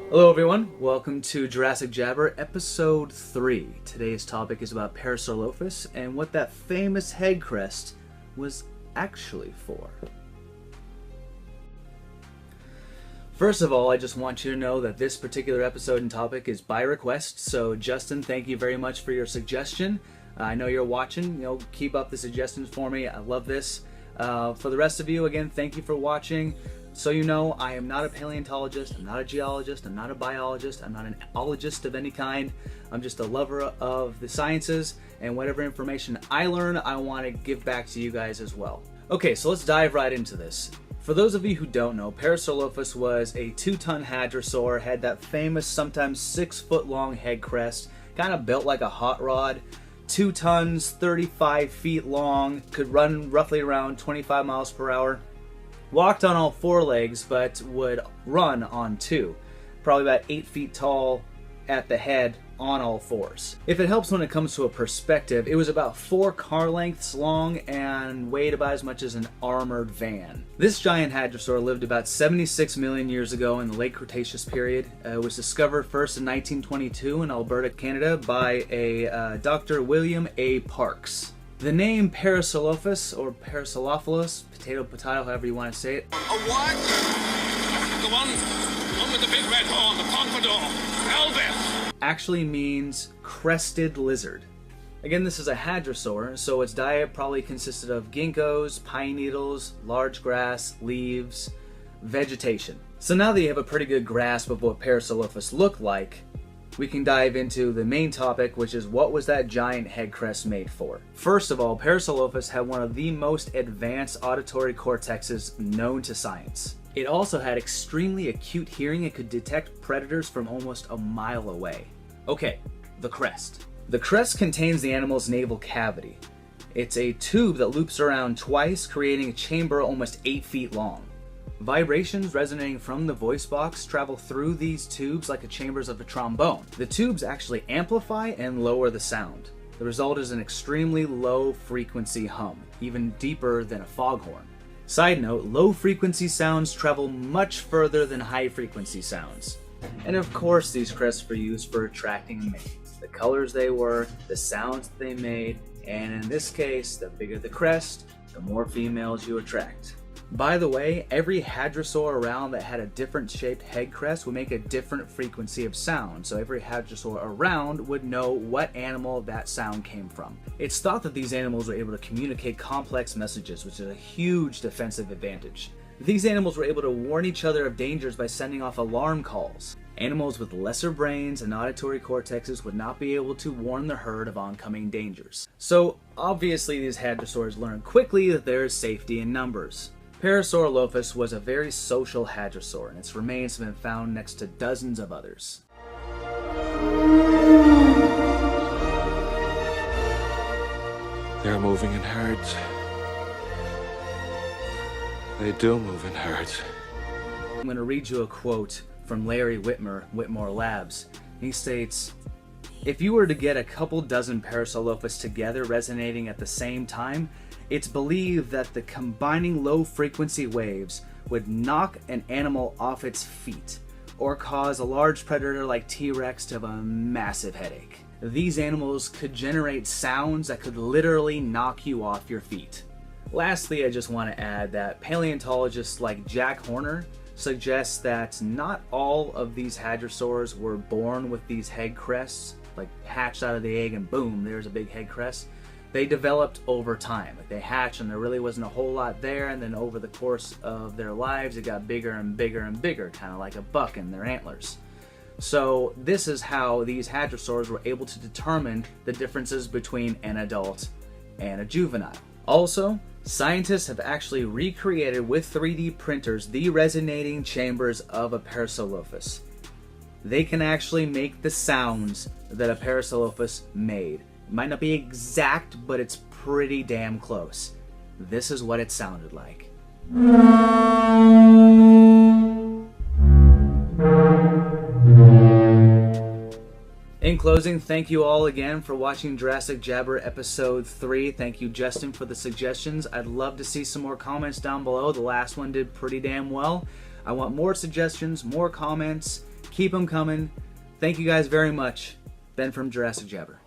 Hello everyone, welcome to Jurassic Jabber episode 3. Today's topic is about Parasaurolophus and what that famous head crest was actually for. First of all, I just want you to know that this particular episode and topic is by request, so Justin, thank you very much for your suggestion. I know you're watching, keep up the suggestions for me, I love this. For the rest of you, again, thank you for watching. So you know, I am not a paleontologist, I'm not a geologist, I'm not a biologist, I'm not an ologist of any kind. I'm just a lover of the sciences, and whatever information I learn, I want to give back to you guys as well. Okay, so let's dive right into this. For those of you who don't know, Parasaurolophus was a 2-ton hadrosaur, had that famous, sometimes 6-foot long head crest, kind of built like a hot rod. 2 tons, 35 feet long, could run roughly around 25 miles per hour. Walked on all 4 legs, but would run on 2. Probably about 8 feet tall at the head on all 4s. If it helps when it comes to a perspective, it was about 4 car lengths long and weighed about as much as an armored van. This giant hadrosaur lived about 76 million years ago in the late Cretaceous period. It was discovered first in 1922 in Alberta, Canada by a Dr. William A. Parks. The name Parasaurolophus, or Parasaurolophus, potato, however you want to say it. A what? The one with the big red horn, the pompadour, Elvis. Actually means crested lizard. Again, this is a hadrosaur, so its diet probably consisted of ginkgos, pine needles, large grass, leaves, vegetation. So now that you have a pretty good grasp of what Parasaurolophus looked like, we can dive into the main topic, which is what was that giant head crest made for? First of all, Parasaurolophus had one of the most advanced auditory cortexes known to science. It also had extremely acute hearing and could detect predators from almost a mile away. Okay, the crest. The crest contains the animal's naval cavity. It's a tube that loops around twice, creating a chamber almost 8 feet long. Vibrations resonating from the voice box travel through these tubes like the chambers of a trombone. The tubes actually amplify and lower the sound. The result is an extremely low frequency hum, even deeper than a foghorn. Side note, low frequency sounds travel much further than high frequency sounds. And of course these crests were used for attracting mates. The colors they were, the sounds they made, and in this case, the bigger the crest, the more females you attract. By the way, every hadrosaur around that had a different shaped head crest would make a different frequency of sound, so every hadrosaur around would know what animal that sound came from. It's thought that these animals were able to communicate complex messages, which is a huge defensive advantage. These animals were able to warn each other of dangers by sending off alarm calls. Animals with lesser brains and auditory cortexes would not be able to warn the herd of oncoming dangers. So obviously these hadrosaurs learned quickly that there is safety in numbers. Parasaurolophus was a very social hadrosaur, and its remains have been found next to dozens of others. They're moving in herds. They do move in herds. I'm going to read you a quote from Larry Whitmore Labs. He states, "If you were to get a couple dozen Parasaurolophus together resonating at the same time, it's believed that the combining low-frequency waves would knock an animal off its feet, or cause a large predator like T-Rex to have a massive headache. These animals could generate sounds that could literally knock you off your feet." Lastly, I just want to add that paleontologists like Jack Horner suggest that not all of these hadrosaurs were born with these head crests, like hatched out of the egg and boom, there's a big head crest. They developed over time. Like they hatched and there really wasn't a whole lot there, and then over the course of their lives it got bigger and bigger and bigger, kind of like a buck and their antlers. So this is how these hadrosaurs were able to determine the differences between an adult and a juvenile. Also, scientists have actually recreated with 3D printers the resonating chambers of a Parasaurolophus. They can actually make the sounds that a Parasaurolophus made. It might not be exact, but it's pretty damn close. This is what it sounded like. In closing, thank you all again for watching Jurassic Jabber episode 3. Thank you, Justin, for the suggestions. I'd love to see some more comments down below. The last one did pretty damn well. I want more suggestions, more comments. Keep them coming. Thank you guys very much. Ben from Jurassic Jabber.